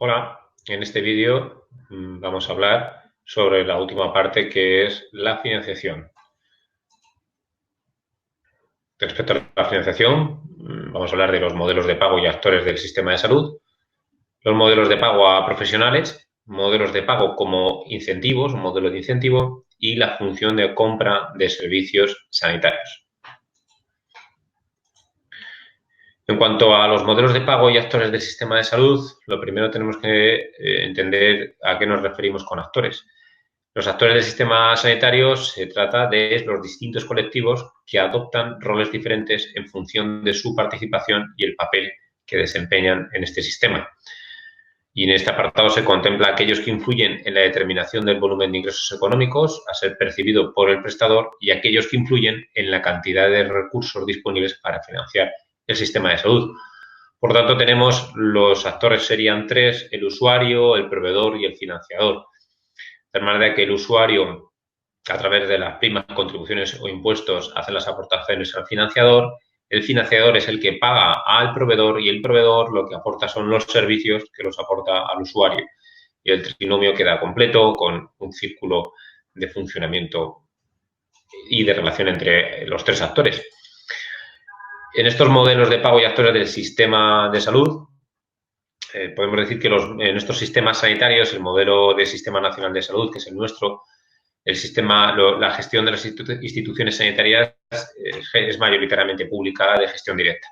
Hola, en este vídeo vamos a hablar sobre la última parte que es la financiación. Respecto a la financiación, vamos a hablar de los modelos de pago y actores del sistema de salud, los modelos de pago a profesionales, modelos de pago como incentivos, un modelo de incentivo y la función de compra de servicios sanitarios. En cuanto a los modelos de pago y actores del sistema de salud, lo primero tenemos que entender a qué nos referimos con actores. Los actores del sistema sanitario se trata de los distintos colectivos que adoptan roles diferentes en función de su participación y el papel que desempeñan en este sistema. Y en este apartado se contempla aquellos que influyen en la determinación del volumen de ingresos económicos a ser percibido por el prestador y aquellos que influyen en la cantidad de recursos disponibles para financiar el sistema de salud. Por tanto, tenemos los actores serían tres: el usuario, el proveedor y el financiador. De manera que el usuario, a través de las primas, contribuciones o impuestos, hace las aportaciones al financiador. El financiador es el que paga al proveedor y el proveedor lo que aporta son los servicios que los aporta al usuario. Y el trinomio queda completo con un círculo de funcionamiento y de relación entre los tres actores. En estos modelos de pago y actores del sistema de salud, podemos decir que en estos sistemas sanitarios, el modelo de Sistema Nacional de Salud, que es el nuestro, el sistema, la gestión de las instituciones sanitarias es mayoritariamente pública, de gestión directa.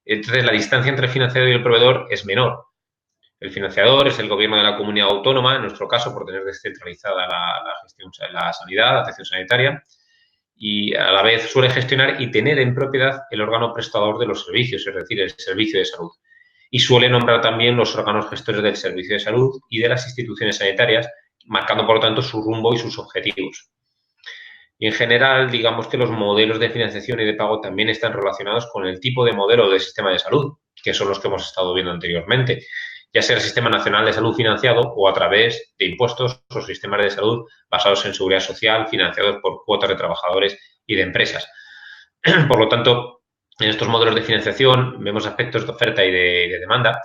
Entonces, la distancia entre el financiador y el proveedor es menor. El financiador es el gobierno de la comunidad autónoma, en nuestro caso, por tener descentralizada la gestión, la sanidad, la atención sanitaria, y a la vez suele gestionar y tener en propiedad el órgano prestador de los servicios, es decir, el servicio de salud. Y suele nombrar también los órganos gestores del servicio de salud y de las instituciones sanitarias, marcando, por lo tanto, su rumbo y sus objetivos. Y en general, digamos que los modelos de financiación y de pago también están relacionados con el tipo de modelo de sistema de salud, que son los que hemos estado viendo anteriormente, ya sea el Sistema Nacional de Salud financiado o a través de impuestos o sistemas de salud basados en seguridad social, financiados por cuotas de trabajadores y de empresas. Por lo tanto, en estos modelos de financiación vemos aspectos de oferta y de demanda.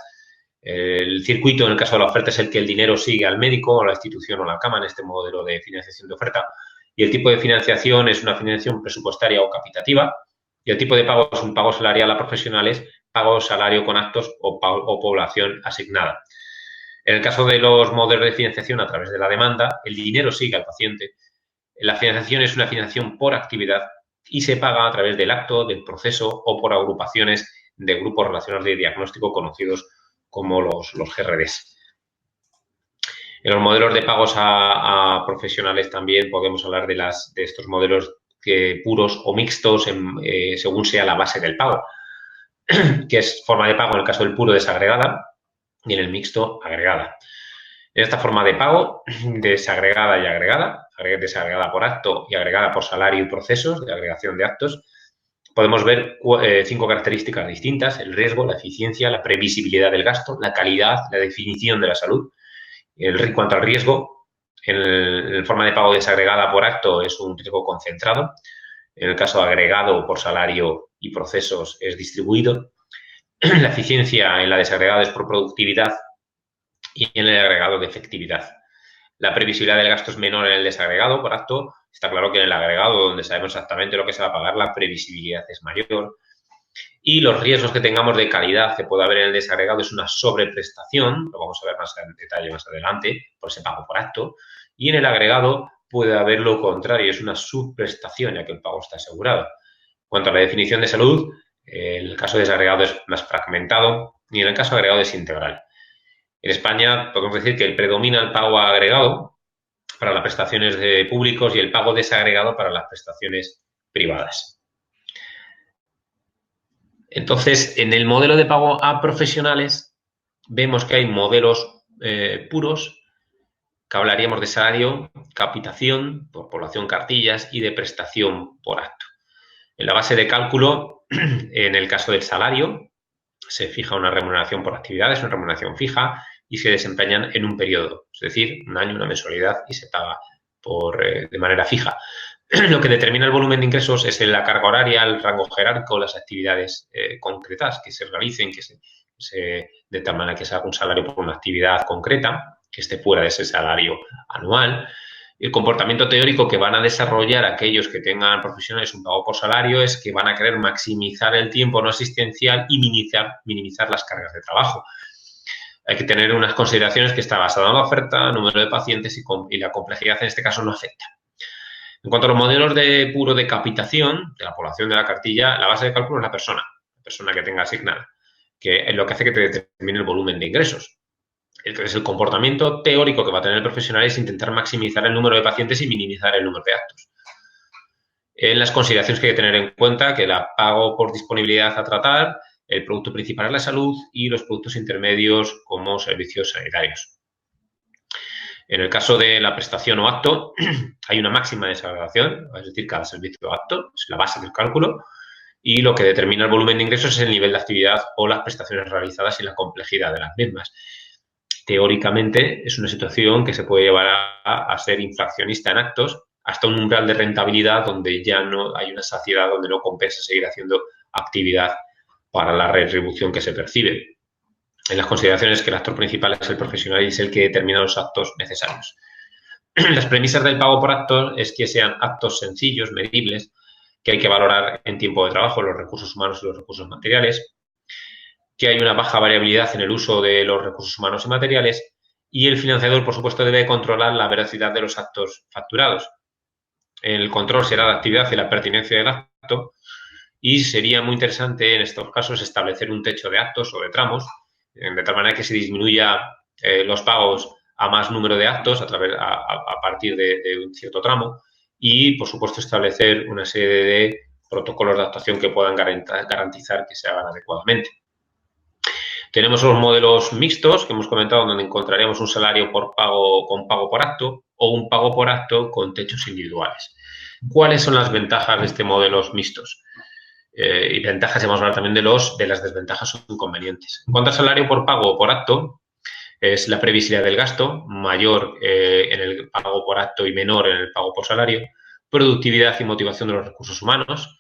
El circuito, en el caso de la oferta, es el que el dinero sigue al médico, a la institución o a la cama en este modelo de financiación de oferta. Y el tipo de financiación es una financiación presupuestaria o capitativa. Y el tipo de pago es un pago salarial a profesionales, pago salario con actos o población asignada. En el caso de los modelos de financiación a través de la demanda, el dinero sigue al paciente. La financiación es una financiación por actividad y se paga a través del acto, del proceso o por agrupaciones de grupos relacionados de diagnóstico conocidos como los GRDs. En los modelos de pagos a profesionales también podemos hablar de estos modelos puros o mixtos según sea la base del pago, que es forma de pago en el caso del puro desagregada y en el mixto agregada. En esta forma de pago, desagregada y agregada, desagregada por acto y agregada por salario y procesos de agregación de actos, podemos ver 5 características distintas: el riesgo, la eficiencia, la previsibilidad del gasto, la calidad, la definición de la salud. En cuanto al riesgo, en forma de pago desagregada por acto es un riesgo concentrado. En el caso agregado por salario y procesos es distribuido. La eficiencia en la desagregada es por productividad y en el agregado de efectividad. La previsibilidad del gasto es menor en el desagregado por acto. Está claro que en el agregado, donde sabemos exactamente lo que se va a pagar, la previsibilidad es mayor. Y los riesgos que tengamos de calidad que puede haber en el desagregado es una sobreprestación, lo vamos a ver más en detalle más adelante, por ese pago por acto. Y en el agregado puede haber lo contrario, es una subprestación, ya que el pago está asegurado. En cuanto a la definición de salud, el caso desagregado es más fragmentado y en el caso agregado es integral. En España podemos decir que predomina el pago agregado para las prestaciones de públicos y el pago desagregado para las prestaciones privadas. Entonces, en el modelo de pago a profesionales vemos que hay modelos puros, que hablaríamos de salario, capitación por población cartillas y de prestación por acto. En la base de cálculo, en el caso del salario, se fija una remuneración por actividades, una remuneración fija, y se desempeñan en un periodo, es decir, un año, una mensualidad, y se paga de manera fija. Lo que determina el volumen de ingresos es la carga horaria, el rango jerárquico, las actividades concretas que se realicen, de tal manera que se haga un salario por una actividad concreta, que esté fuera de ese salario anual. El comportamiento teórico que van a desarrollar aquellos que tengan profesionales un pago por salario es que van a querer maximizar el tiempo no asistencial y minimizar las cargas de trabajo. Hay que tener unas consideraciones que está basada en la oferta, número de pacientes y la complejidad en este caso no afecta. En cuanto a los modelos puro de capitación de la población de la cartilla, la base de cálculo es la persona que tenga asignada, que es lo que hace que te determine el volumen de ingresos. Entonces, el comportamiento teórico que va a tener el profesional es intentar maximizar el número de pacientes y minimizar el número de actos. En las consideraciones que hay que tener en cuenta, que la pago por disponibilidad a tratar, el producto principal es la salud y los productos intermedios como servicios sanitarios. En el caso de la prestación o acto, hay una máxima de desagradación, es decir, cada servicio o acto es la base del cálculo y lo que determina el volumen de ingresos es el nivel de actividad o las prestaciones realizadas y la complejidad de las mismas. Teóricamente, es una situación que se puede llevar a ser infraccionista en actos hasta un umbral de rentabilidad donde ya no hay una saciedad, donde no compensa seguir haciendo actividad para la retribución que se percibe. En las consideraciones que el actor principal es el profesional y es el que determina los actos necesarios. Las premisas del pago por acto es que sean actos sencillos, medibles, que hay que valorar en tiempo de trabajo, los recursos humanos y los recursos materiales, que hay una baja variabilidad en el uso de los recursos humanos y materiales y el financiador, por supuesto, debe controlar la veracidad de los actos facturados. El control será la actividad y la pertinencia del acto y sería muy interesante en estos casos establecer un techo de actos o de tramos de tal manera que se disminuya los pagos a más número de actos a partir de un cierto tramo y, por supuesto, establecer una serie de protocolos de actuación que puedan garantizar que se hagan adecuadamente. Tenemos los modelos mixtos que hemos comentado, donde encontraríamos un salario con pago por acto o un pago por acto con techos individuales. ¿Cuáles son las ventajas de este modelos mixtos? Y ventajas, y vamos a hablar también de las desventajas o inconvenientes. En cuanto al salario por pago o por acto, es la previsibilidad del gasto, mayor en el pago por acto y menor en el pago por salario, productividad y motivación de los recursos humanos,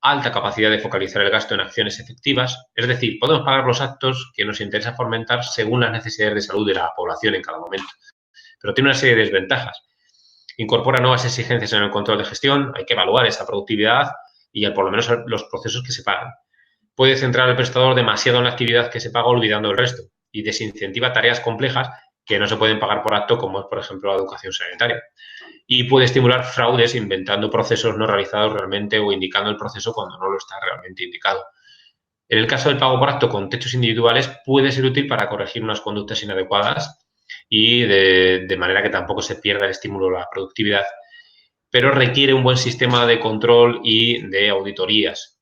alta capacidad de focalizar el gasto en acciones efectivas, es decir, podemos pagar los actos que nos interesa fomentar según las necesidades de salud de la población en cada momento. Pero tiene una serie de desventajas. Incorpora nuevas exigencias en el control de gestión, hay que evaluar esa productividad y por lo menos los procesos que se pagan. Puede centrar al prestador demasiado en la actividad que se paga olvidando el resto y desincentiva tareas complejas que no se pueden pagar por acto, como es, por ejemplo, la educación sanitaria. Y puede estimular fraudes inventando procesos no realizados realmente o indicando el proceso cuando no lo está realmente indicado. En el caso del pago por acto con techos individuales puede ser útil para corregir unas conductas inadecuadas y de manera que tampoco se pierda el estímulo a la productividad, pero requiere un buen sistema de control y de auditorías.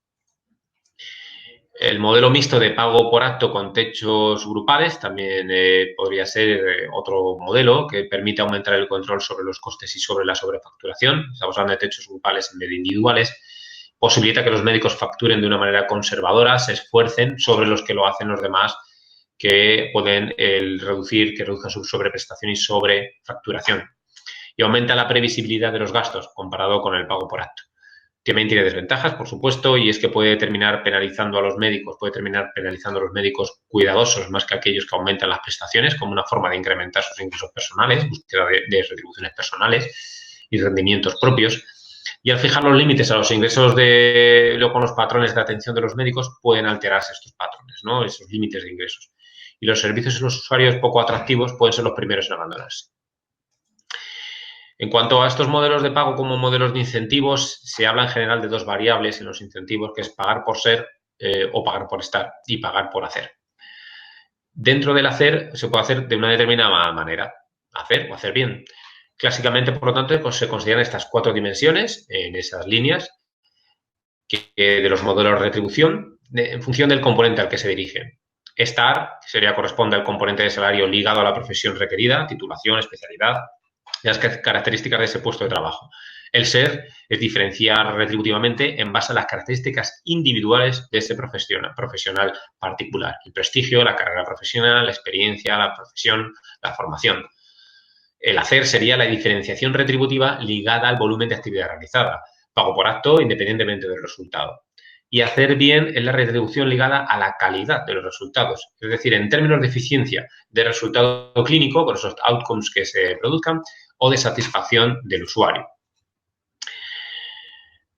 El modelo mixto de pago por acto con techos grupales también podría ser otro modelo que permite aumentar el control sobre los costes y sobre la sobrefacturación. Estamos hablando de techos grupales en vez de individuales. Posibilita que los médicos facturen de una manera conservadora, se esfuercen sobre los que lo hacen los demás, que pueden reduzcan su sobreprestación y sobrefacturación. Y aumenta la previsibilidad de los gastos comparado con el pago por acto. También tiene desventajas, por supuesto, y es que puede terminar penalizando a los médicos cuidadosos más que aquellos que aumentan las prestaciones como una forma de incrementar sus ingresos personales, búsqueda de retribuciones personales y rendimientos propios. Y al fijar los límites a los ingresos con los patrones de atención de los médicos, pueden alterarse estos patrones, ¿no? Esos límites de ingresos. Y los servicios y los usuarios poco atractivos pueden ser los primeros en abandonarse. En cuanto a estos modelos de pago como modelos de incentivos, se habla en general de dos variables en los incentivos, que es pagar por ser o pagar por estar y pagar por hacer. Dentro del hacer se puede hacer de una determinada manera, hacer o hacer bien. Clásicamente, por lo tanto, pues se consideran estas 4 dimensiones en esas líneas de los modelos de retribución en función del componente al que se dirigen. Estar corresponde al componente de salario ligado a la profesión requerida, titulación, especialidad, las características de ese puesto de trabajo. El ser es diferenciar retributivamente en base a las características individuales de ese profesional particular. El prestigio, la carrera profesional, la experiencia, la profesión, la formación. El hacer sería la diferenciación retributiva ligada al volumen de actividad realizada. Pago por acto independientemente del resultado. y hacer bien en la retribución ligada a la calidad de los resultados. Es decir, en términos de eficiencia de resultado clínico, con esos outcomes que se produzcan, o de satisfacción del usuario.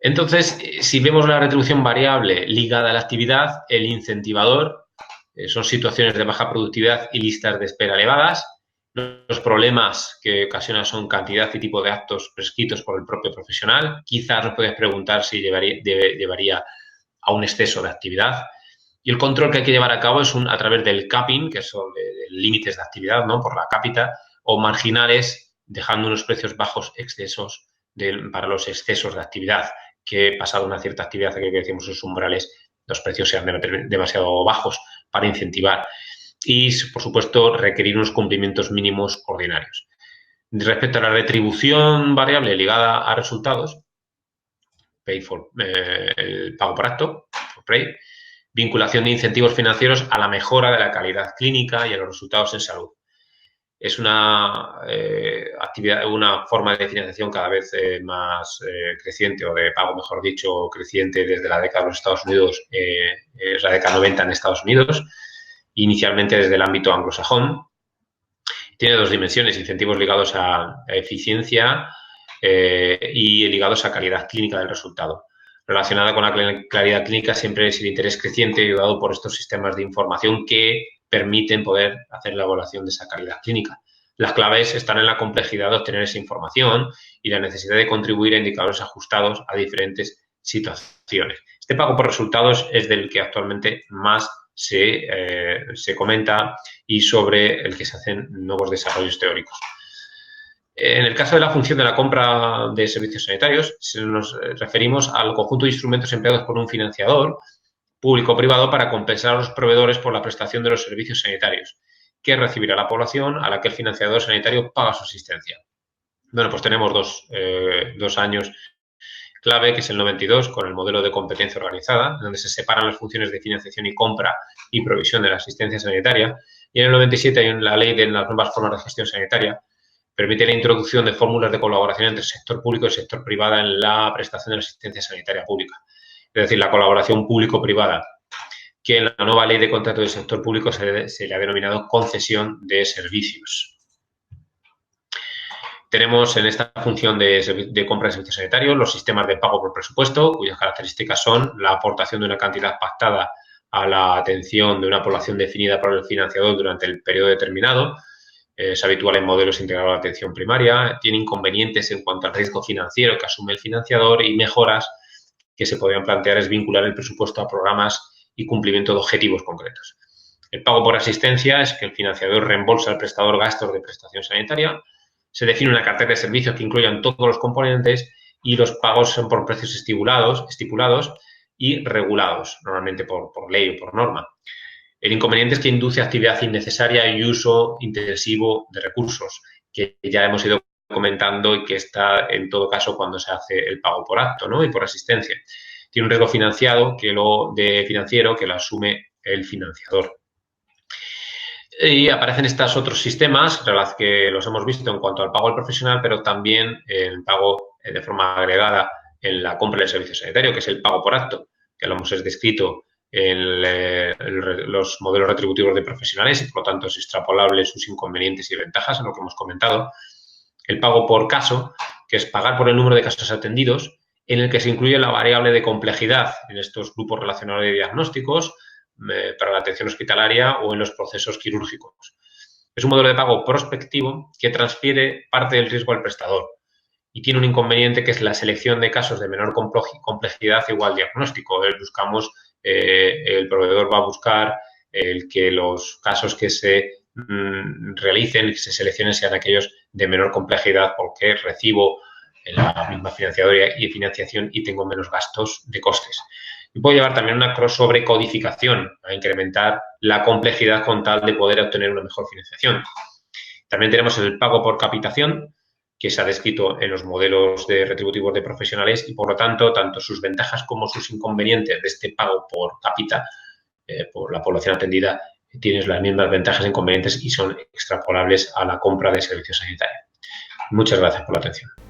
Entonces, si vemos la retribución variable ligada a la actividad, el incentivador son situaciones de baja productividad y listas de espera elevadas. Los problemas que ocasiona son cantidad y tipo de actos prescritos por el propio profesional. Quizás nos puedes preguntar si llevaría a un exceso de actividad. Y el control que hay que llevar a cabo es a través del capping, que son límites de actividad, ¿no? Por la cápita, o marginales, dejando unos precios bajos para los excesos de actividad, que pasado una cierta actividad, que decimos sus umbrales, los precios sean demasiado bajos para incentivar. Y, por supuesto, requerir unos cumplimientos mínimos ordinarios. Respecto a la retribución variable ligada a resultados, el pago por acto, por pay, vinculación de incentivos financieros a la mejora de la calidad clínica y a los resultados en salud. Es una actividad, una forma de financiación cada vez más creciente, o de pago, mejor dicho, creciente desde la década de los Estados Unidos, es la década 90 en Estados Unidos, inicialmente desde el ámbito anglosajón. Tiene dos dimensiones: incentivos ligados a eficiencia y ligados a calidad clínica del resultado. Relacionada con la claridad clínica siempre es el interés creciente ayudado por estos sistemas de información que permiten poder hacer la evaluación de esa calidad clínica. Las claves están en la complejidad de obtener esa información y la necesidad de contribuir a indicadores ajustados a diferentes situaciones. Este pago por resultados es del que actualmente más se comenta y sobre el que se hacen nuevos desarrollos teóricos. En el caso de la función de la compra de servicios sanitarios, nos referimos al conjunto de instrumentos empleados por un financiador público o privado para compensar a los proveedores por la prestación de los servicios sanitarios que recibirá la población a la que el financiador sanitario paga su asistencia. Bueno, pues tenemos dos años clave, que es el 92, con el modelo de competencia organizada, donde se separan las funciones de financiación y compra y provisión de la asistencia sanitaria. Y en el 97 hay la ley de las nuevas formas de gestión sanitaria, permite la introducción de fórmulas de colaboración entre el sector público y el sector privado en la prestación de la asistencia sanitaria pública. Es decir, la colaboración público-privada, que en la nueva ley de contrato del sector público se le ha denominado concesión de servicios. Tenemos en esta función de compra de servicios sanitarios los sistemas de pago por presupuesto, cuyas características son la aportación de una cantidad pactada a la atención de una población definida por el financiador durante el periodo determinado. Es habitual en modelos integrados de atención primaria. Tiene inconvenientes en cuanto al riesgo financiero que asume el financiador, y mejoras que se podrían plantear es vincular el presupuesto a programas y cumplimiento de objetivos concretos. El pago por asistencia es que el financiador reembolsa al prestador gastos de prestación sanitaria. Se define una cartera de servicios que incluyan todos los componentes, y los pagos son por precios estipulados y regulados, normalmente por ley o por norma. El inconveniente es que induce actividad innecesaria y uso intensivo de recursos, que ya hemos ido comentando, y que está en todo caso cuando se hace el pago por acto, ¿no? Y por asistencia. Tiene un riesgo financiero que lo asume el financiador. Y aparecen estos otros sistemas que los hemos visto en cuanto al pago al profesional, pero también el pago de forma agregada en la compra del servicio sanitario, que es el pago por acto, que lo hemos descrito en los modelos retributivos de profesionales, y por lo tanto es extrapolable sus inconvenientes y ventajas en lo que hemos comentado. El pago por caso, que es pagar por el número de casos atendidos, en el que se incluye la variable de complejidad en estos grupos relacionados de diagnósticos para la atención hospitalaria o en los procesos quirúrgicos. Es un modelo de pago prospectivo que transfiere parte del riesgo al prestador, y tiene un inconveniente, que es la selección de casos de menor complejidad igual diagnóstico. El proveedor va a buscar que los casos que se realicen, que se seleccionen, sean aquellos de menor complejidad, porque recibo la misma financiación y tengo menos gastos de costes. Y puede llevar también una sobrecodificación a incrementar la complejidad con tal de poder obtener una mejor financiación. También tenemos el pago por capitación, que se ha descrito en los modelos retributivos de profesionales, y por lo tanto sus ventajas como sus inconvenientes de este pago por cápita por la población atendida tienen las mismas ventajas e inconvenientes y son extrapolables a la compra de servicios sanitarios. Muchas gracias por la atención.